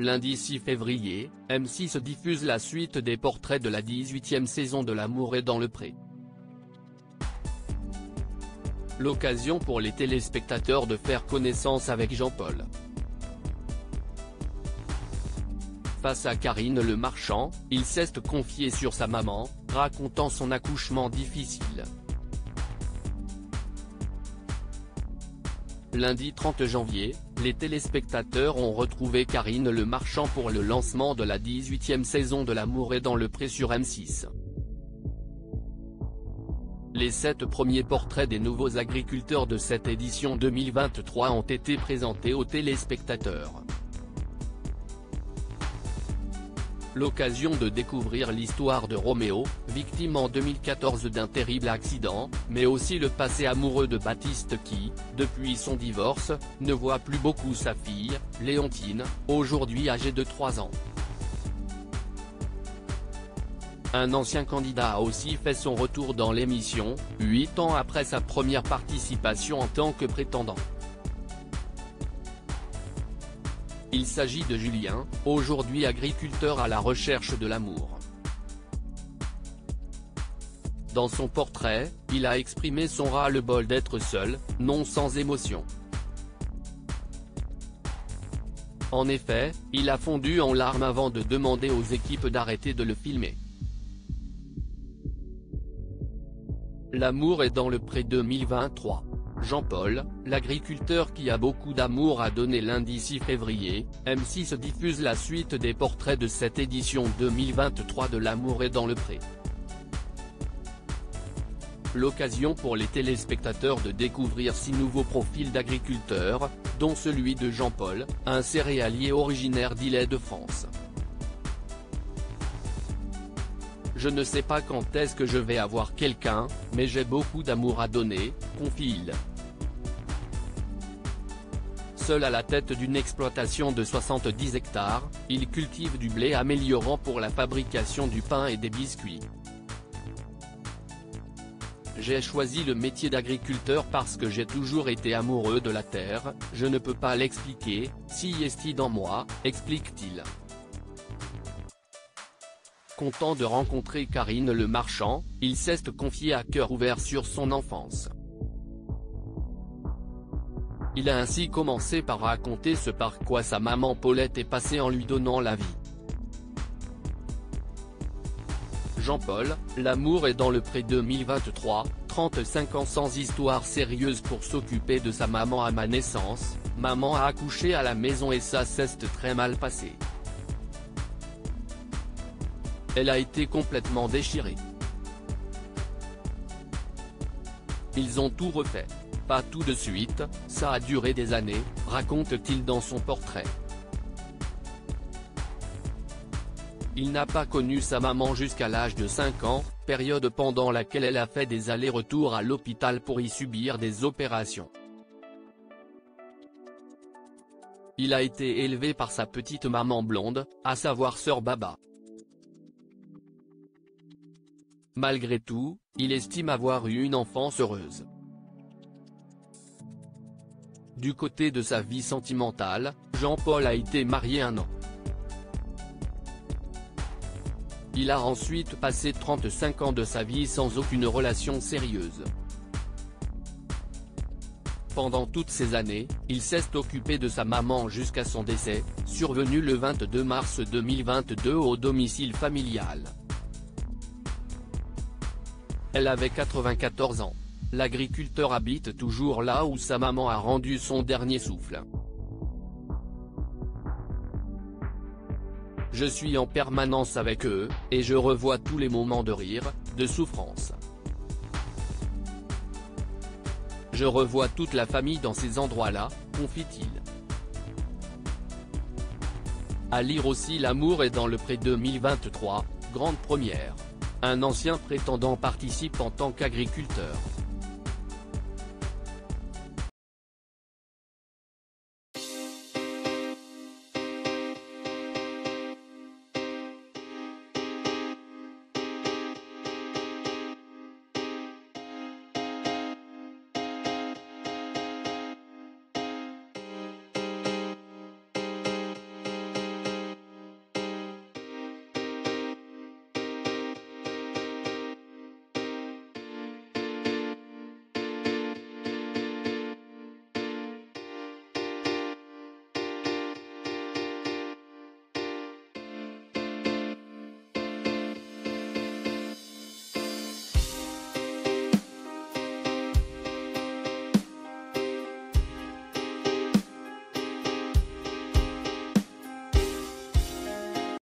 Lundi 6 février, M6 diffuse la suite des portraits de la 18e saison de L'amour est dans le pré. L'occasion pour les téléspectateurs de faire connaissance avec Jean-Paul. Face à Karine Le Marchand, il s'est confié sur sa maman, racontant son accouchement difficile. Lundi 30 janvier, les téléspectateurs ont retrouvé Karine Le Marchand pour le lancement de la 18e saison de L'amour est dans le pré sur M6. Les 7 premiers portraits des nouveaux agriculteurs de cette édition 2023 ont été présentés aux téléspectateurs. L'occasion de découvrir l'histoire de Roméo, victime en 2014 d'un terrible accident, mais aussi le passé amoureux de Baptiste qui, depuis son divorce, ne voit plus beaucoup sa fille, Léontine, aujourd'hui âgée de 3 ans. Un ancien candidat a aussi fait son retour dans l'émission, 8 ans après sa première participation en tant que prétendant. Il s'agit de Julien, aujourd'hui agriculteur à la recherche de l'amour. Dans son portrait, il a exprimé son ras-le-bol d'être seul, non sans émotion. En effet, il a fondu en larmes avant de demander aux équipes d'arrêter de le filmer. L'amour est dans le pré 2023. Jean-Paul, l'agriculteur qui a beaucoup d'amour a donné lundi 6 février, M6 diffuse la suite des portraits de cette édition 2023 de L'amour est dans le pré. L'occasion pour les téléspectateurs de découvrir 6 nouveaux profils d'agriculteurs, dont celui de Jean-Paul, un céréalier originaire d'Île-de-France. Je ne sais pas quand est-ce que je vais avoir quelqu'un, mais j'ai beaucoup d'amour à donner, confie-il. Seul à la tête d'une exploitation de 70 hectares, il cultive du blé améliorant pour la fabrication du pain et des biscuits. J'ai choisi le métier d'agriculteur parce que j'ai toujours été amoureux de la terre, je ne peux pas l'expliquer, si est dans moi, explique-t-il. Content de rencontrer Karine Le Marchand, il s'est confié à cœur ouvert sur son enfance. Il a ainsi commencé par raconter ce par quoi sa maman Paulette est passée en lui donnant la vie. Jean-Paul, L'amour est dans le pré 2023, 35 ans sans histoire sérieuse pour s'occuper de sa maman à ma naissance, maman a accouché à la maison et ça s'est très mal passé. Elle a été complètement déchirée. Ils ont tout refait. Pas tout de suite, ça a duré des années, raconte-t-il dans son portrait. Il n'a pas connu sa maman jusqu'à l'âge de 5 ans, période pendant laquelle elle a fait des allers-retours à l'hôpital pour y subir des opérations. Il a été élevé par sa petite maman blonde, à savoir sœur Baba. Malgré tout, il estime avoir eu une enfance heureuse. Du côté de sa vie sentimentale, Jean-Paul a été marié 1 an. Il a ensuite passé 35 ans de sa vie sans aucune relation sérieuse. Pendant toutes ces années, il s'est occupé de sa maman jusqu'à son décès, survenu le 22 mars 2022 au domicile familial. Elle avait 94 ans. L'agriculteur habite toujours là où sa maman a rendu son dernier souffle. Je suis en permanence avec eux, et je revois tous les moments de rire, de souffrance. Je revois toute la famille dans ces endroits-là, confie-t-il. À lire aussi L'amour est dans le pré 2023, grande première. Un ancien prétendant participe en tant qu'agriculteur.